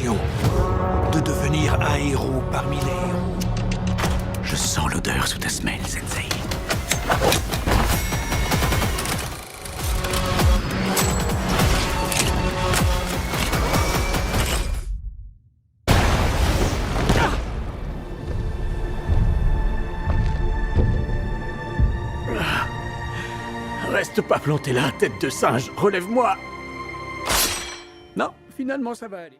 l'occasion de devenir un héros parmi les héros. Je sens l'odeur sous ta semelle, Sensei. Reste pas planté là, tête de singe, relève-moi. Non, finalement ça va aller.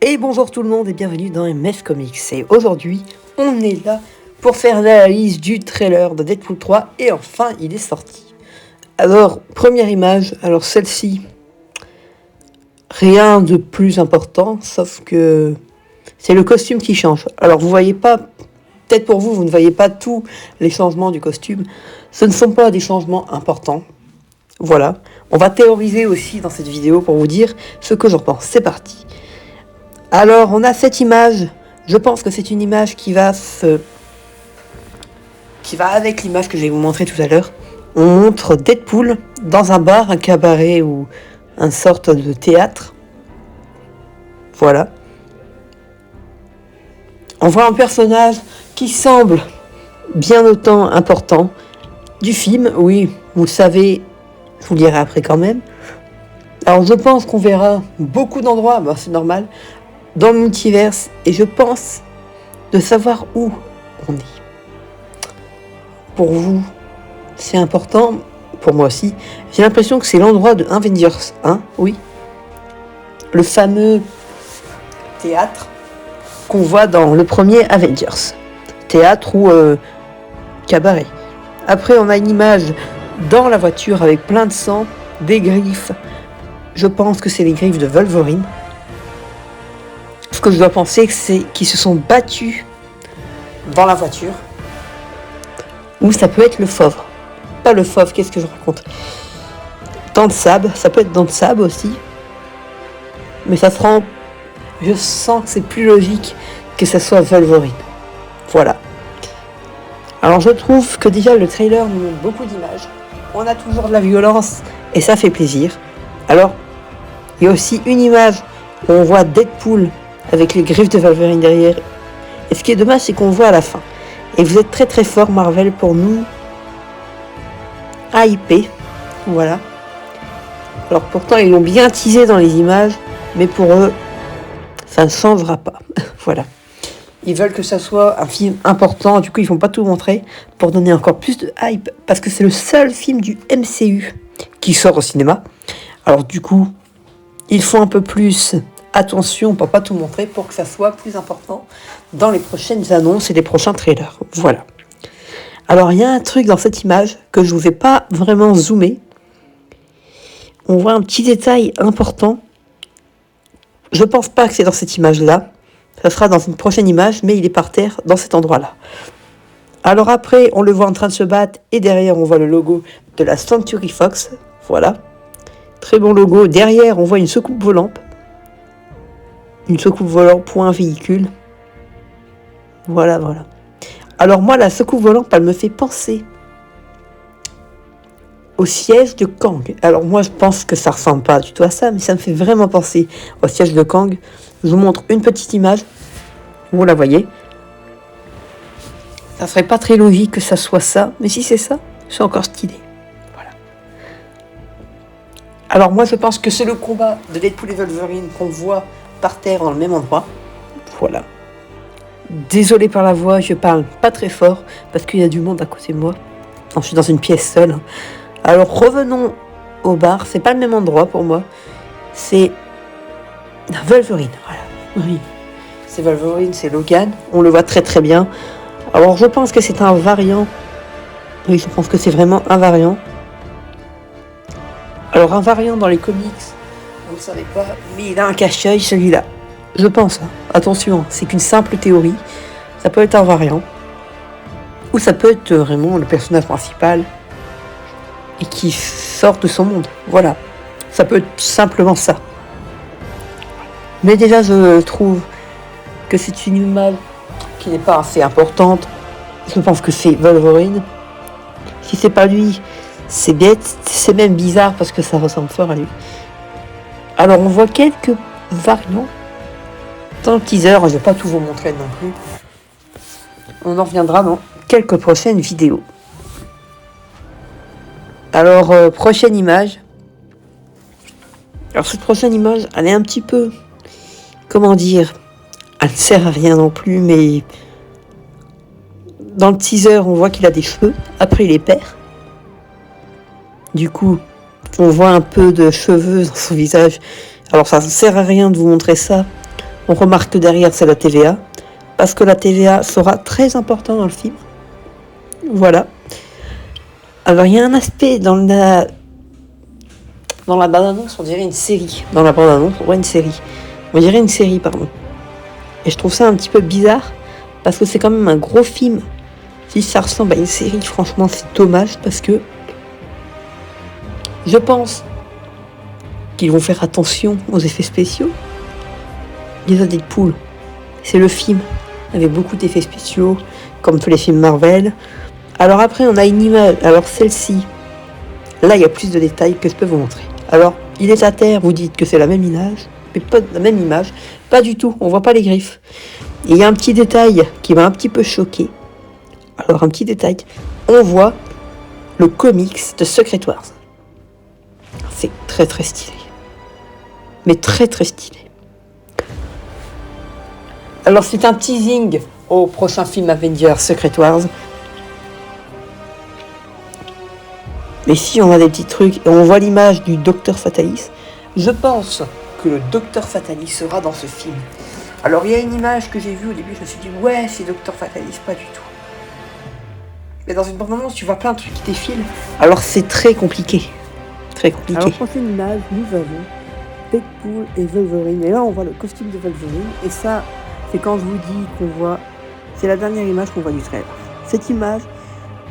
Et bonjour tout le monde et bienvenue dans MS Comics. Et aujourd'hui, on est là pour faire l'analyse du trailer de Deadpool 3 et enfin il est sorti. Alors, première image, alors celle-ci, rien de plus important, sauf que c'est le costume qui change. Alors vous voyez pas, peut-être pour vous, vous ne voyez pas tous les changements du costume. Ce ne sont pas des changements importants. Voilà, on va théoriser aussi dans cette vidéo pour vous dire ce que j'en pense. C'est parti. Alors, on a cette image. Je pense que c'est une image qui va avec l'image que je vais vous montrer tout à l'heure. On montre Deadpool dans un bar, un cabaret ou une sorte de théâtre. Voilà. On voit un personnage qui semble bien autant important du film. Oui, vous le savez, je vous le dirai après quand même. Alors, je pense qu'on verra beaucoup d'endroits, c'est normal, dans le multiverse, et je pense de savoir où on est. Pour vous, c'est important, pour moi aussi. J'ai l'impression que c'est l'endroit de Avengers 1, oui. Le fameux théâtre qu'on voit dans le premier Avengers. Théâtre ou cabaret. Après, on a une image dans la voiture avec plein de sang, des griffes. Je pense que c'est les griffes de Wolverine. Ce que je dois penser, c'est qu'ils se sont battus dans la voiture. Ou ça peut être le fauve. Pas le fauve, qu'est-ce que je raconte? Dents de sable, ça peut être dents de sable aussi. Mais ça se rend... Je sens que c'est plus logique que ça soit Wolverine. Voilà. Alors je trouve que déjà le trailer nous montre beaucoup d'images. On a toujours de la violence et ça fait plaisir. Alors, il y a aussi une image où on voit Deadpool avec les griffes de Wolverine derrière. Et ce qui est dommage, c'est qu'on voit à la fin. Et vous êtes très très fort, Marvel, pour nous hyper. Voilà. Alors pourtant, ils l'ont bien teasé dans les images, mais pour eux, ça ne changera pas. Voilà. Ils veulent que ça soit un film important, du coup ils ne vont pas tout montrer pour donner encore plus de hype, parce que c'est le seul film du MCU qui sort au cinéma. Alors du coup, ils font un peu plus attention pour pas tout montrer, pour que ça soit plus important dans les prochaines annonces et les prochains trailers. Voilà. Alors il y a un truc dans cette image que je ne vous ai pas vraiment zoomé. On voit un petit détail important. Je pense pas que c'est dans cette image-là. Ça sera dans une prochaine image, mais il est par terre dans cet endroit-là. Alors après, on le voit en train de se battre et derrière, on voit le logo de la Century Fox. Voilà. Très bon logo. Derrière, on voit une soucoupe volante. Une soucoupe volante pour un véhicule. Voilà, voilà. Alors moi, la soucoupe volante, elle me fait penser au siège de Kang. Alors moi, je pense que ça ressemble pas du tout à ça, mais ça me fait vraiment penser au siège de Kang. Je vous montre une petite image. Vous la voyez. Ça serait pas très logique que ça soit ça, mais si c'est ça, c'est encore stylé. Voilà. Alors moi, je pense que c'est le combat de Deadpool et Wolverine qu'on voit par terre dans le même endroit. Voilà. Désolé par la voix, je parle pas très fort parce qu'il y a du monde à côté de moi. Non, je suis dans une pièce seule. Alors revenons au bar. C'est pas le même endroit pour moi. C'est Wolverine, voilà. Oui, c'est Wolverine, c'est Logan. On le voit très très bien. Alors je pense que c'est un variant. Oui, je pense que c'est vraiment un variant. Alors un variant dans les comics, vous ne le savez pas, mais il a un cache-œil celui-là. Je pense, hein. Attention, c'est qu'une simple théorie. Ça peut être un variant. Ou ça peut être vraiment le personnage principal. Et qui sort de son monde. Voilà. Ça peut être simplement ça. Mais déjà, je trouve que c'est une image qui n'est pas assez importante. Je pense que c'est Wolverine. Si c'est pas lui, c'est bête. C'est même bizarre parce que ça ressemble fort à lui. Alors, on voit quelques variants Dans le teaser, je vais pas tout vous montrer non plus. On en reviendra dans quelques prochaines vidéos. Alors, prochaine image. Alors, cette prochaine image, elle est un petit peu... Comment dire? Elle ne sert à rien non plus, mais... Dans le teaser, on voit qu'il a des cheveux. Après, il les perd. Du coup, on voit un peu de cheveux dans son visage. Alors, ça ne sert à rien de vous montrer ça. On remarque que derrière, c'est la TVA. Parce que la TVA sera très important dans le film. Voilà. Alors, il y a un aspect dans la bande-annonce, on dirait une série. Dans la bande-annonce, on voit une série. On dirait une série, pardon. Et je trouve ça un petit peu bizarre, parce que c'est quand même un gros film. Si ça ressemble à une série, franchement, c'est dommage, parce que je pense qu'ils vont faire attention aux effets spéciaux. Les Deadpool, c'est le film avec beaucoup d'effets spéciaux, comme tous les films Marvel. Alors après, on a une image. Alors celle-ci, là, il y a plus de détails que je peux vous montrer. Alors, il est à terre, vous dites que c'est la même image, mais pas la même image. Pas du tout, on voit pas les griffes. Et il y a un petit détail qui m'a un petit peu choqué. Alors, un petit détail, on voit le comics de Secret Wars. C'est très très stylé. Mais très très stylé. Alors, c'est un teasing au prochain film Avengers Secret Wars. Mais si on a des petits trucs, et on voit l'image du Docteur Fatalis, je pense que le Docteur Fatalis sera dans ce film. Alors il y a une image que j'ai vue au début, je me suis dit ouais c'est Docteur Fatalis, pas du tout. Mais dans une bande-annonce tu vois plein de trucs qui défilent, alors c'est très compliqué. Très compliqué. Alors prochaine image, nous avons Deadpool et Wolverine. Et là on voit le costume de Wolverine, et ça c'est quand je vous dis qu'on voit, c'est la dernière image qu'on voit du trailer. Cette image,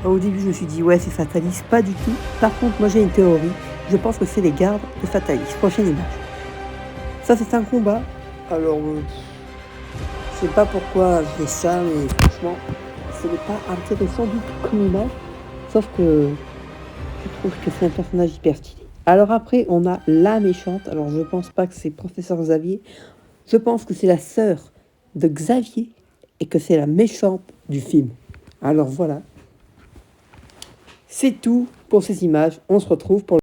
au début, je me suis dit, ouais, c'est Fatalis. Pas du tout. Par contre, moi, j'ai une théorie. Je pense que c'est les gardes de Fatalis. Prochaine image. Ça, c'est un combat. Alors, je sais pas pourquoi je fais ça, mais franchement, ce n'est pas intéressant du tout comme image. Sauf que je trouve que c'est un personnage hyper stylé. Alors après, on a la méchante. Alors, je pense pas que c'est Professeur Xavier. Je pense que c'est la sœur de Xavier et que c'est la méchante du film. Alors, voilà. C'est tout pour ces images, on se retrouve pour...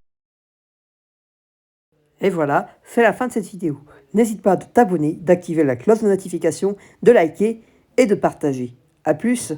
Et voilà, c'est la fin de cette vidéo. N'hésite pas à t'abonner, d'activer la cloche de notification, de liker et de partager. A plus!